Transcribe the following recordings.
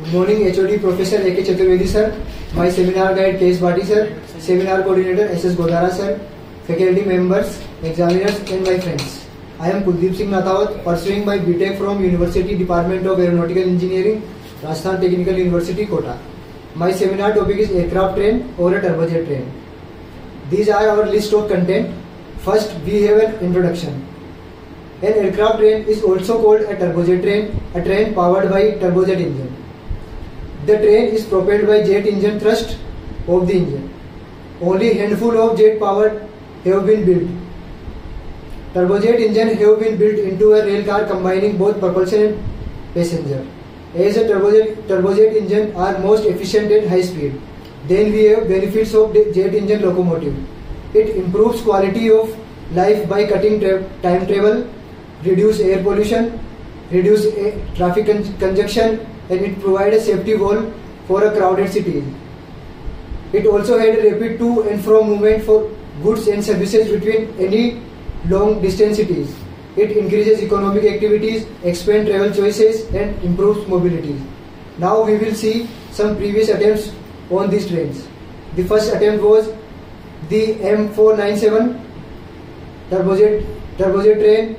Good morning, HOD Professor A.K. Chaturvedi sir, my seminar guide K.S. Bhati sir, seminar coordinator S.S. Godara sir, faculty members, examiners and my friends. I am Kuldeep Singh Nathawat, pursuing my BTech from University Department of Aeronautical Engineering, Rajasthan Technical University, Kota. My seminar topic is aircraft train or a turbojet train. These are our list of content. First, we have an introduction. An aircraft train is also called a turbojet train, a train powered by turbojet engine. The train is propelled by jet engine thrust of the engine. Only handful of jet powered have been built. Turbojet engine have been built into a rail car combining both propulsion and passenger. As a turbojet engine are most efficient at high speed. Then we have benefits of the jet engine locomotive. It improves quality of life by cutting time travel, reduce air pollution, reduce traffic congestion, and it provides a safety valve for a crowded city. It also had a rapid to and fro movement for goods and services between any long distance cities. It increases economic activities, expands travel choices, and improves mobility. Now we will see some previous attempts on these trains. The first attempt was the M497 turbojet train.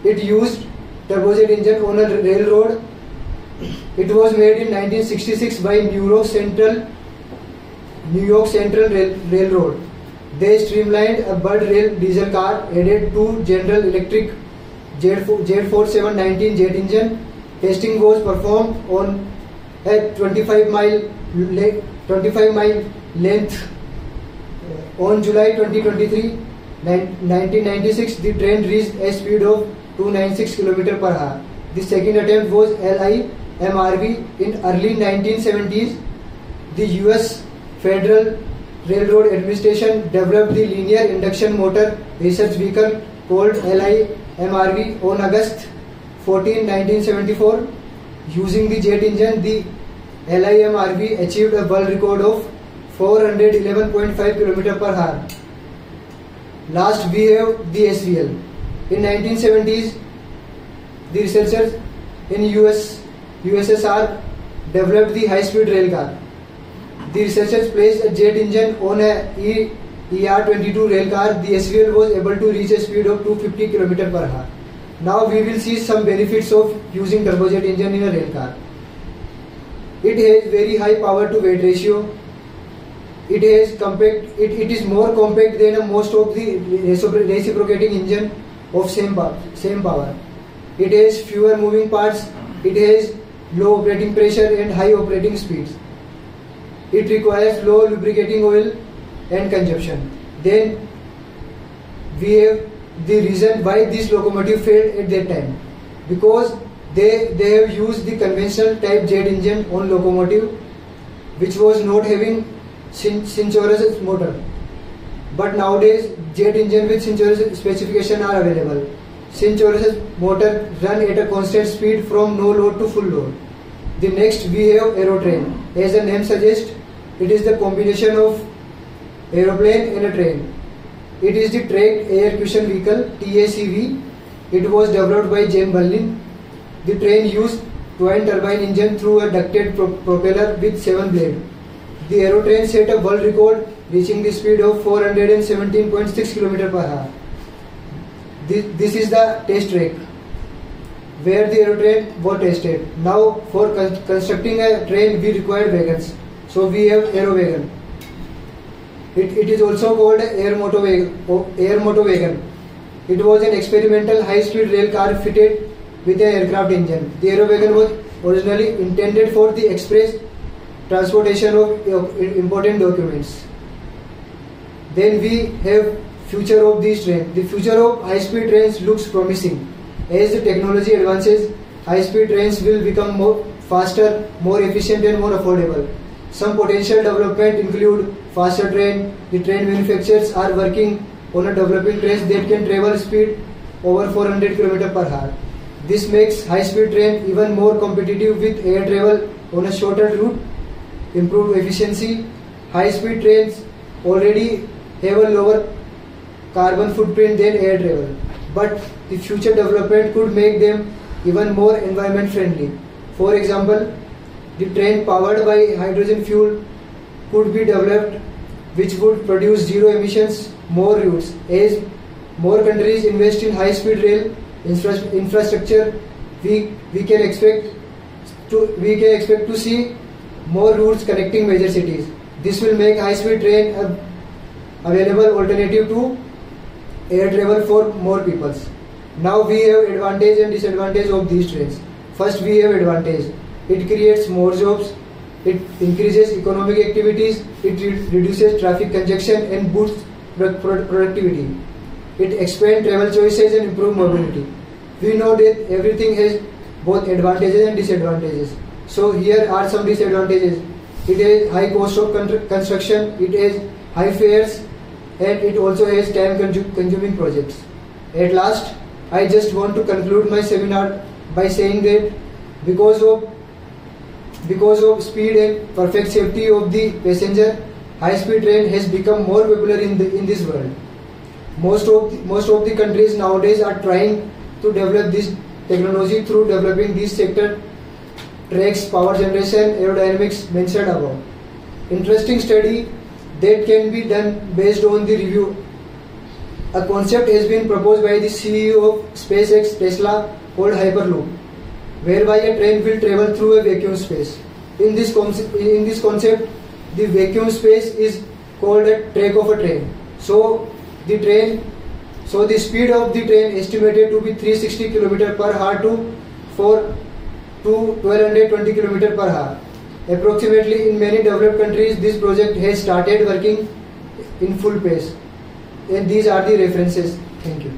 It used turbojet engine on a railroad. It was made in 1966 by New York Central Railroad. They streamlined a bird rail diesel car, added two General Electric Z4719 jet engine. Testing was performed on a 25-mile length. On July 2023, 1996, the train reached a speed of 296 km per hour. The second attempt was LIMRV in early 1970s. The US Federal Railroad Administration developed the Linear Induction Motor Research Vehicle called LIMRV on August 14, 1974. Using the jet engine, the LIMRV achieved a world record of 411.5 km per hour. Last we have the SVL. In 1970s, the researchers in USSR developed the high-speed rail car. The researchers placed a jet engine on a ER-22 rail car. The SVL was able to reach a speed of 250 km per hour. Now we will see some benefits of using turbojet engine in a rail car. It has very high power to weight ratio. It is more compact than most of the reciprocating engine of same power. It has fewer moving parts. It has low operating pressure and high operating speeds. It requires low lubricating oil and consumption. Then we have the reason why this locomotive failed at that time, because they have used the conventional type jet engine on locomotive, which was not having synchronous motor. But nowadays jet engine with synchronous specification are available. Synchronous motor run at a constant speed from no load to full load. The next we have aerotrain. As the name suggests, it is the combination of aeroplane and a train. It is the tracked air cushion vehicle, TACV. It was developed by James Berlin. The train used twin turbine engine through a ducted propeller with 7 blades. The aerotrain set a world record, reaching the speed of 417.6 km per hour. This is the test track where the aerotrain was tested. Now for constructing a train we require wagons. So we have aerowagon. It is also called air motor wagon. It was an experimental high-speed rail car fitted with an aircraft engine. The aerowagon was originally intended for the express transportation of important documents. Then we have future of these trains. The future of high-speed trains looks promising. As the technology advances, high-speed trains will become faster, more efficient and more affordable. Some potential development include faster train. The train manufacturers are working on a developing trains that can travel speed over 400 km per hour. This makes high-speed train even more competitive with air travel on a shorter route. Improved efficiency. High-speed trains already have a lower carbon footprint than air travel, but the future development could make them even more environment friendly. For example, the train powered by hydrogen fuel could be developed, which would produce zero emissions. More routes. As more countries invest in high-speed rail infrastructure, we can expect to see more routes connecting major cities. This will make high-speed train a available alternative to air travel for more people. Now we have advantage and disadvantage of these trains. First, we have advantage. It creates more jobs. It increases economic activities. It reduces traffic congestion and boosts productivity. It expands travel choices and improves mobility. We know that everything has both advantages and disadvantages. So here are some disadvantages. It has high cost of construction. It has high fares, and it also has time-consuming projects. At last, I just want to conclude my seminar by saying that because of speed and perfect safety of the passenger, high-speed train has become more popular in this world. Most of the countries nowadays are trying to develop this technology through developing this sector: tracks, power generation, aerodynamics mentioned above. Interesting study that can be done based on the review. A concept has been proposed by the CEO of SpaceX Tesla called Hyperloop, whereby a train will travel through a vacuum space. In this concept, the vacuum space is called a track of a train. So the speed of the train estimated to be 360 km per hour to 1220 km per hour. Approximately in many developed countries, this project has started working in full pace. And these are the references. Thank you.